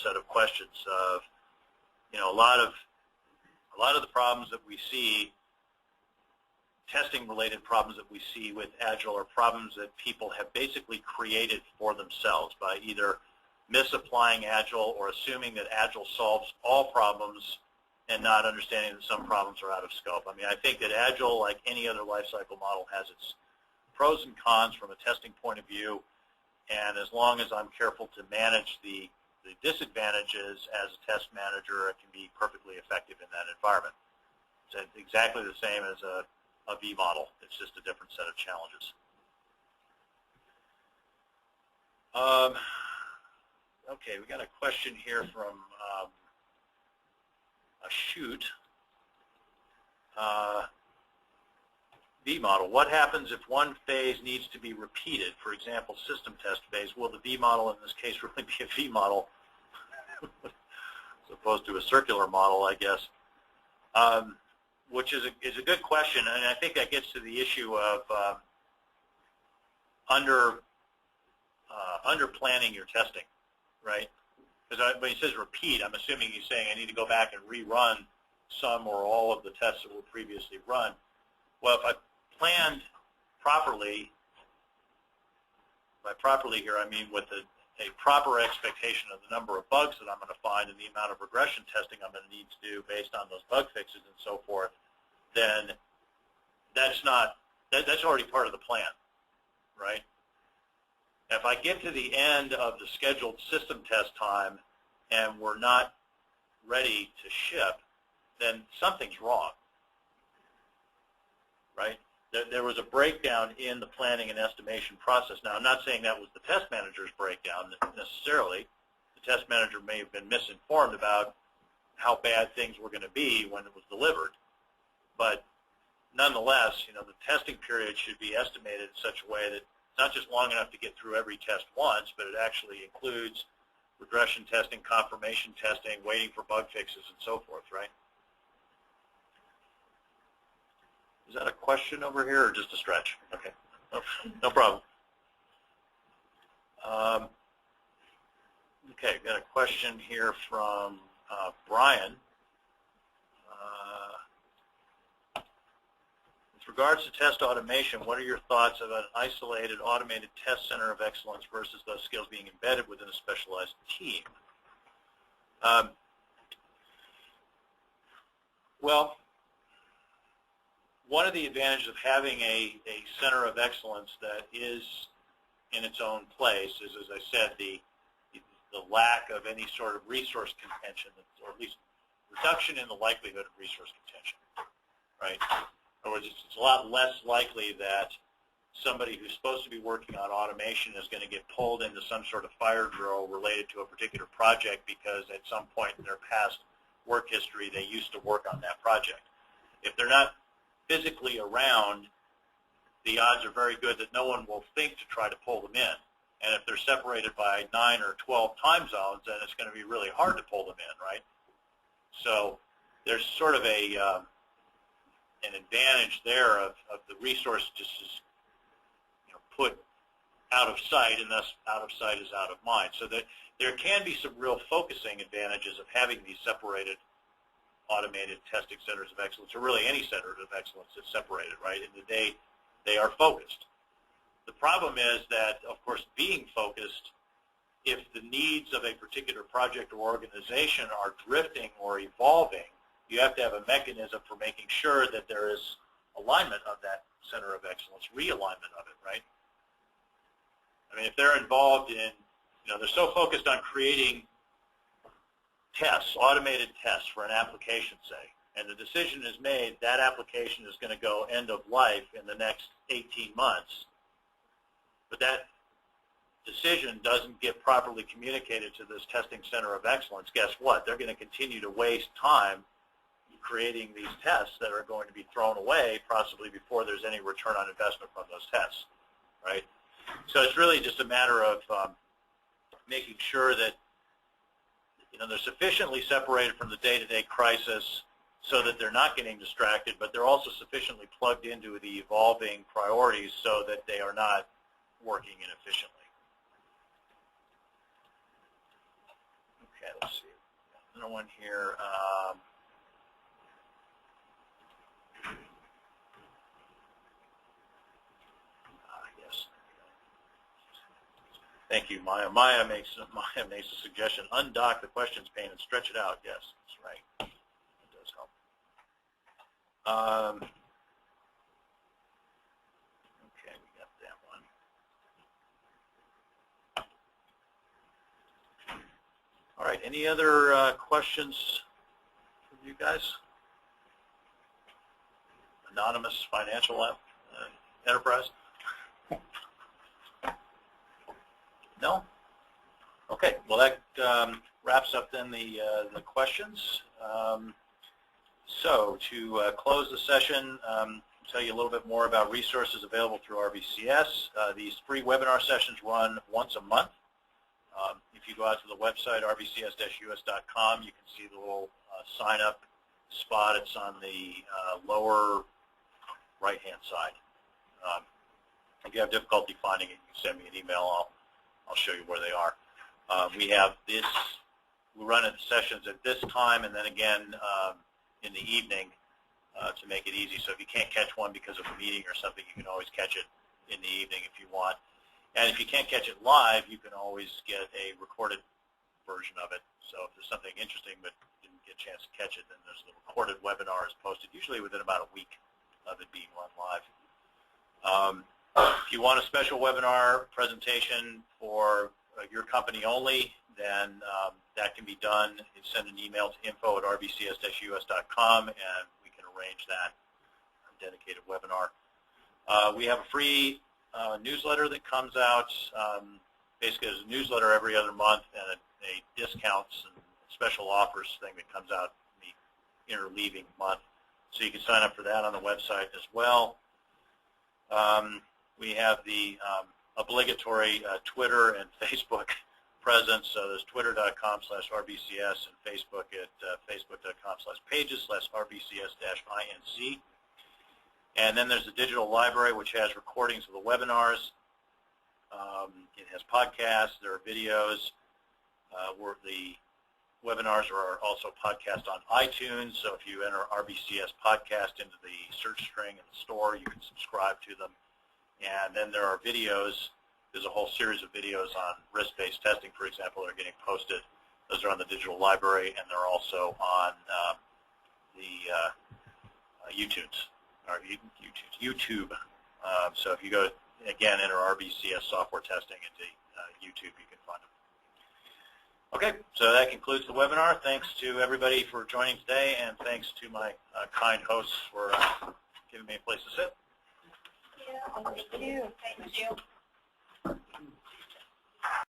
set of questions of, a lot of the problems that we see, testing-related problems that we see with Agile, are problems that people have basically created for themselves by either misapplying Agile or assuming that Agile solves all problems and not understanding that some problems are out of scope. I mean, I think that Agile, like any other lifecycle model, has its pros and cons from a testing point of view, and as long as I'm careful to manage the disadvantages as a test manager, it can be perfectly effective in that environment. It's exactly the same as a V model. It's just a different set of challenges. Okay, we got a question here from Shoot. V model. What happens if one phase needs to be repeated? For example, system test phase. Will the V model in this case really be a V model as opposed to a circular model, I guess? Which is a good question, and I think that gets to the issue of under planning your testing, right? Because when he says repeat, I'm assuming he's saying I need to go back and rerun some or all of the tests that were previously run. Well, if I planned properly, by properly here I mean with a proper expectation of the number of bugs that I'm going to find and the amount of regression testing I'm going to need to do based on those bug fixes and so forth, then that's already part of the plan, right? If I get to the end of the scheduled system test time and we're not ready to ship, then something's wrong, right? There was a breakdown in the planning and estimation process. Now, I'm not saying that was the test manager's breakdown necessarily. The test manager may have been misinformed about how bad things were going to be when it was delivered. But nonetheless, the testing period should be estimated in such a way that it's not just long enough to get through every test once, but it actually includes regression testing, confirmation testing, waiting for bug fixes, and so forth, right? Is that a question over here or just a stretch? Okay, no problem. Okay, got a question here from Brian. With regards to test automation, what are your thoughts about an isolated automated test center of excellence versus those skills being embedded within a specialized team? Well, one of the advantages of having a center of excellence that is in its own place is, as I said, the lack of any sort of resource contention, or at least reduction in the likelihood of resource contention, right? In other words, it's a lot less likely that somebody who's supposed to be working on automation is going to get pulled into some sort of fire drill related to a particular project because at some point in their past work history they used to work on that project. If they're not physically around, the odds are very good that no one will think to try to pull them in. And if they're separated by 9 or 12 time zones, then it's going to be really hard to pull them in, right? So there's sort of an advantage there of the resource just is put out of sight, and thus out of sight is out of mind. So that there can be some real focusing advantages of having these separated automated testing centers of excellence, or really any center of excellence that's separated, right? In the day, they are focused. The problem is that, of course, being focused, if the needs of a particular project or organization are drifting or evolving, you have to have a mechanism for making sure that there is alignment of that center of excellence, realignment of it, right? I mean, if they're involved in, they're so focused on creating tests, automated tests for an application, say, and the decision is made that application is going to go end of life in the next 18 months, but that decision doesn't get properly communicated to this testing center of excellence, guess what? They're going to continue to waste time creating these tests that are going to be thrown away possibly before there's any return on investment from those tests, right? So it's really just a matter of making sure that they're sufficiently separated from the day-to-day crisis so that they're not getting distracted, but they're also sufficiently plugged into the evolving priorities so that they are not working inefficiently. Okay, let's see. Another one here. Yes. Thank you, Maya. Maya makes a suggestion. Undock the questions pane and stretch it out. Yes, that's right. It does help. Okay, we got that one. All right. Any other questions from you guys? Anonymous Financial Enterprise? No? Okay. Well, that wraps up then the questions. So to close the session, tell you a little bit more about resources available through RBCS. These free webinar sessions run once a month. If you go out to the website, rbcs-us.com, you can see the little sign-up spot. It's on the lower right-hand side. If you have difficulty finding it, you can send me an email. I'll show you where they are. We have this. We run the sessions at this time, and then again in the evening to make it easy. So if you can't catch one because of a meeting or something, you can always catch it in the evening if you want. And if you can't catch it live, you can always get a recorded version of it. So if there's something interesting but didn't get a chance to catch it, then there's the recorded webinar is posted usually within about a week of it being run live. If you want a special webinar presentation for your company only, then that can be done. You send an email to info@rbcs-us.com, and we can arrange that dedicated webinar. We have a free newsletter that comes out. Basically, there's a newsletter every other month and a discounts and special offers thing that comes out in the interleaving month. So you can sign up for that on the website as well. We have the obligatory Twitter and Facebook presence. So there's twitter.com/RBCS and Facebook at facebook.com/pages/RBCS-INC. And then there's the digital library, which has recordings of the webinars. It has podcasts. There are videos. Where the webinars are also podcast on iTunes. So if you enter RBCS podcast into the search string in the store, you can subscribe to them. And then there are videos. There's a whole series of videos on risk-based testing, for example, that are getting posted. Those are on the digital library, and they're also on the YouTube. So if you go, again, enter RBCS software testing into YouTube, you can find them. Okay, so that concludes the webinar. Thanks to everybody for joining today, and thanks to my kind hosts for giving me a place to sit. Thank you. Thank you.